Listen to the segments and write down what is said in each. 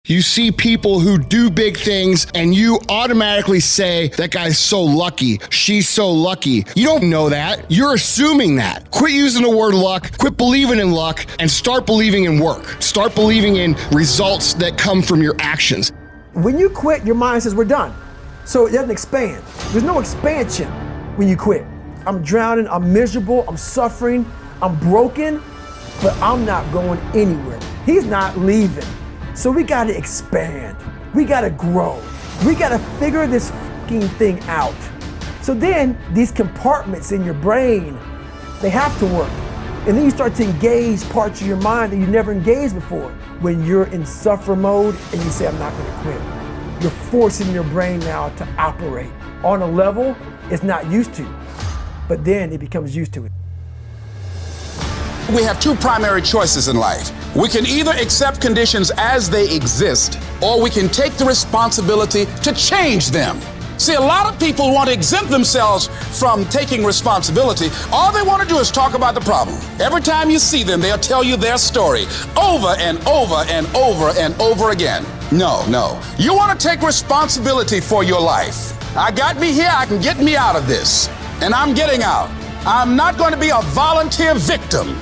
You see people who do big things and you automatically say, that guy's so lucky, she's so lucky. You don't know that. You're assuming that. Quit using the word luck, quit believing in luck, and start believing in work. Start believing in results that come from your actions. When you quit, your mind says we're done. So it doesn't expand. There's no expansion when you quit. I'm drowning, I'm miserable, I'm suffering, I'm broken, but I'm not going anywhere. He's not leaving. So we gotta expand. We gotta grow. We gotta figure this fucking thing out. So then these compartments in your brain, they have to work. And then you start to engage parts of your mind that you never engaged before. When you're in suffer mode and you say, I'm not gonna quit. You're forcing your brain now to operate on a level it's not used to, but then it becomes used to it. We have two primary choices in life. We can either accept conditions as they exist, or we can take the responsibility to change them. See, a lot of people want to exempt themselves from taking responsibility. All they want to do is talk about the problem. Every time you see them, they'll tell you their story over and over and over and over again. No. You want to take responsibility for your life. I got me here, I can get me out of this. And I'm getting out. I'm not going to be a volunteer victim.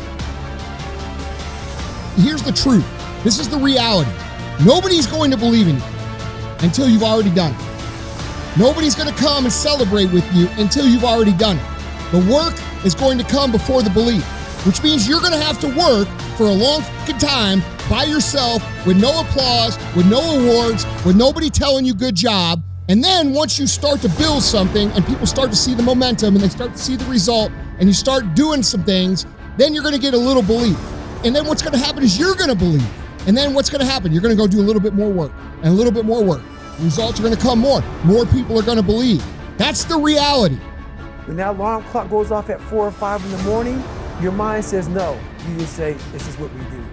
Here's the truth. This is the reality. Nobody's going to believe in you until you've already done it. Nobody's going to come and celebrate with you until you've already done it. The work is going to come before the belief, which means you're going to have to work for a long fucking time by yourself with no applause, with no awards, with nobody telling you good job. And then once you start to build something and people start to see the momentum and they start to see the result and you start doing some things, then you're going to get a little belief. And then what's going to happen is you're going to believe. And then what's going to happen? You're going to go do a little bit more work and a little bit more work. The results are going to come more. More people are going to believe. That's the reality. When that alarm clock goes off at 4 or 5 in the morning, your mind says no. You just say, this is what we do.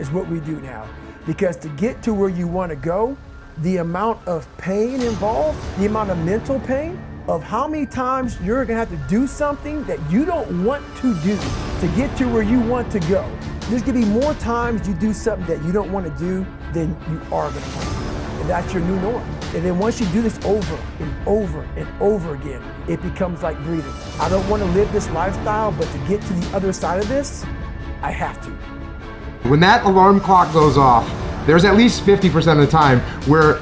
It's what we do now. Because to get to where you want to go, the amount of pain involved, the amount of mental pain, of how many times you're going to have to do something that you don't want to do to get to where you want to go. There's going to be more times you do something that you don't want to do than you are going to want to do. And that's your new norm. And then once you do this over and over and over again, it becomes like breathing. I don't want to live this lifestyle, but to get to the other side of this, I have to. When that alarm clock goes off, there's at least 50% of the time where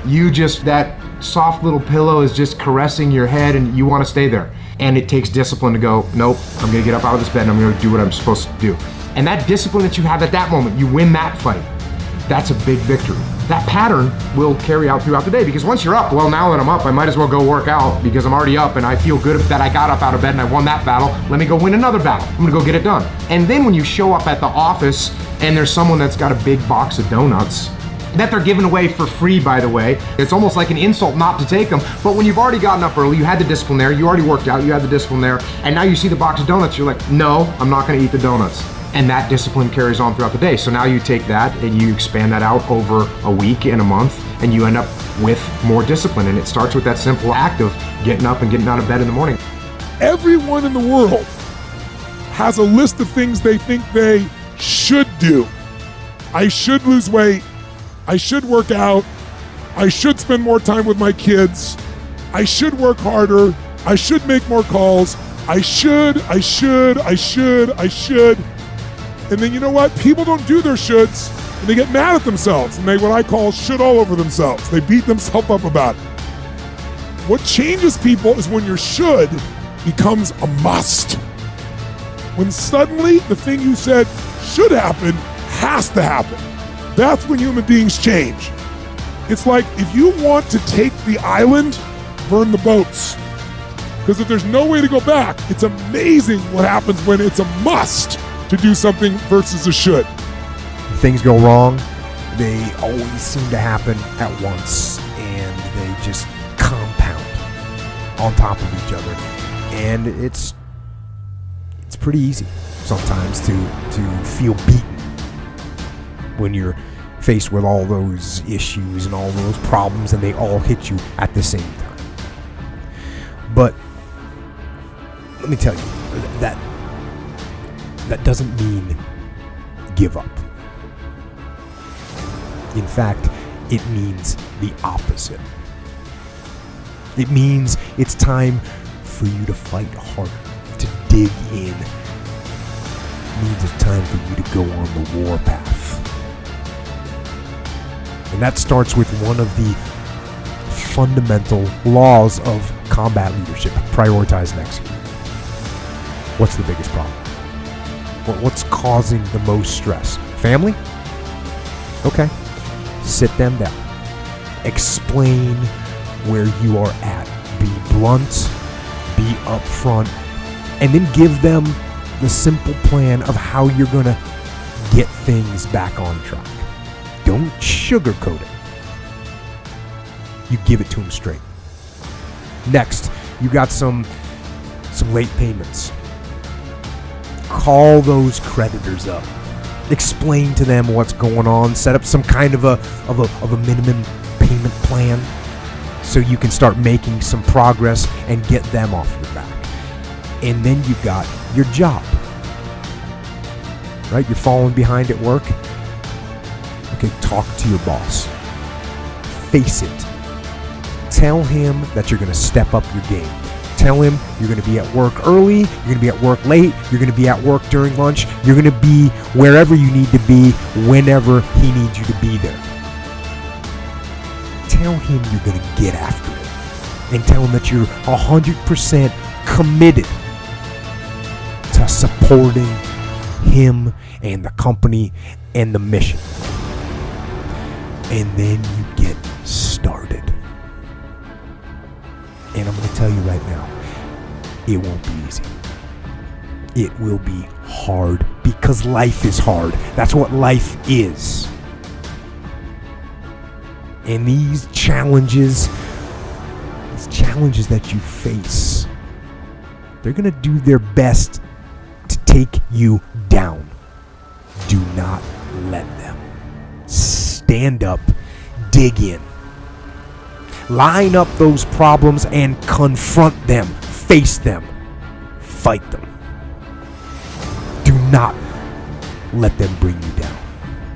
that soft little pillow is just caressing your head and you want to stay there. And it takes discipline to go, nope, I'm going to get up out of this bed and I'm going to do what I'm supposed to do. And that discipline that you have at that moment, you win that fight. That's a big victory. That pattern will carry out throughout the day because once you're up, well, now that I'm up, I might as well go work out because I'm already up and I feel good that I got up out of bed and I won that battle. Let me go win another battle. I'm gonna go get it done. And then when you show up at the office and there's someone that's got a big box of donuts that they're giving away for free, by the way, it's almost like an insult not to take them. But when you've already gotten up early, you had the discipline there, you already worked out, you had the discipline there, and now you see the box of donuts, you're like, no, I'm not gonna eat the donuts. And that discipline carries on throughout the day. So now you take that and you expand that out over a week and a month, and you end up with more discipline. And it starts with that simple act of getting up and getting out of bed in the morning. Everyone in the world has a list of things they think they should do. I should lose weight. I should work out. I should spend more time with my kids. I should work harder. I should make more calls. I should. And then you know what? People don't do their shoulds and they get mad at themselves and they what I call should all over themselves. They beat themselves up about it. What changes people is when your should becomes a must. When suddenly the thing you said should happen has to happen. That's when human beings change. It's like if you want to take the island, burn the boats. Because if there's no way to go back, it's amazing what happens when it's a must to do something versus a should. Things go wrong, they always seem to happen at once, and they just compound on top of each other. And it's pretty easy sometimes to feel beaten when you're faced with all those issues and all those problems and they all hit you at the same time. But let me tell you, that doesn't mean give up. In fact, It means the opposite. It means it's time for you to fight harder, to dig in. It means it's time for you to go on the war path. And that starts with one of the fundamental laws of combat leadership: prioritize and execute. What's the biggest problem? What's causing the most stress? Family? Okay. Sit them down. Explain where you are at. Be blunt, be upfront, and then give them the simple plan of how you're going to get things back on track. Don't sugarcoat it. You give it to them straight. Next, you got some late payments. Call those creditors up. Explain to them what's going on. Set up some kind of a minimum payment plan so you can start making some progress and get them off your back. And then you got your job. Right? You're falling behind at work. Okay, talk to your boss. Face it. Tell him that you're going to step up your game. Tell him you're going to be at work early, you're going to be at work late, you're going to be at work during lunch, you're going to be wherever you need to be whenever he needs you to be there. Tell him you're going to get after it. And tell him that you're 100% committed to supporting him and the company and the mission. And then you get started. And I'm going to tell you right now, it won't be easy. It will be hard because life is hard. That's what life is. And these challenges that you face, they're going to do their best to take you down. Do not let them. Stand up, dig in. Line up those problems and confront them. Face them. Fight them. Do not let them bring you down.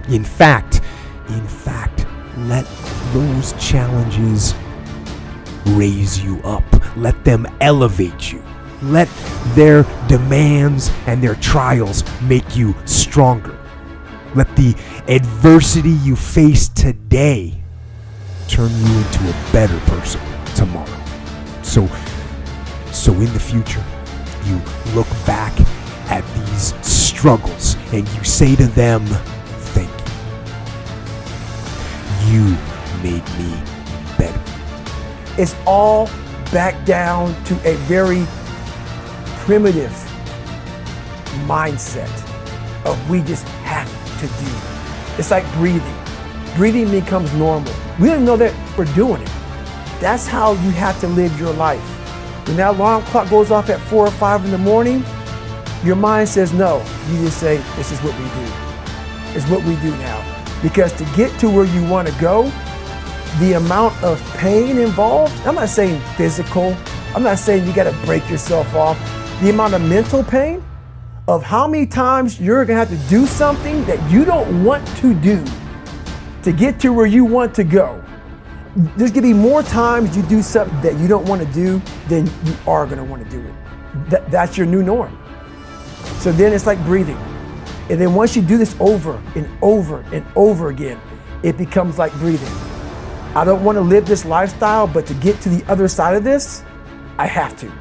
In fact, let those challenges raise you up. Let them elevate you. Let their demands and their trials make you stronger. Let the adversity you face today turn you into a better person tomorrow. So in the future, you look back at these struggles and you say to them, thank you. You made me better. It's all back down to a very primitive mindset of we just have to do. It's like breathing. Breathing becomes normal. We don't know that we're doing it. That's how you have to live your life. When that alarm clock goes off at 4 or 5 in the morning, your mind says no. You just say, this is what we do. It's what we do now. Because to get to where you want to go, the amount of pain involved, I'm not saying physical, I'm not saying you got to break yourself off. The amount of mental pain of how many times you're going to have to do something that you don't want to do to get to where you want to go. There's going to be more times you do something that you don't want to do than you are going to want to do it. That's your new norm. So then it's like breathing. And then once you do this over and over and over again, it becomes like breathing. I don't want to live this lifestyle, but to get to the other side of this, I have to.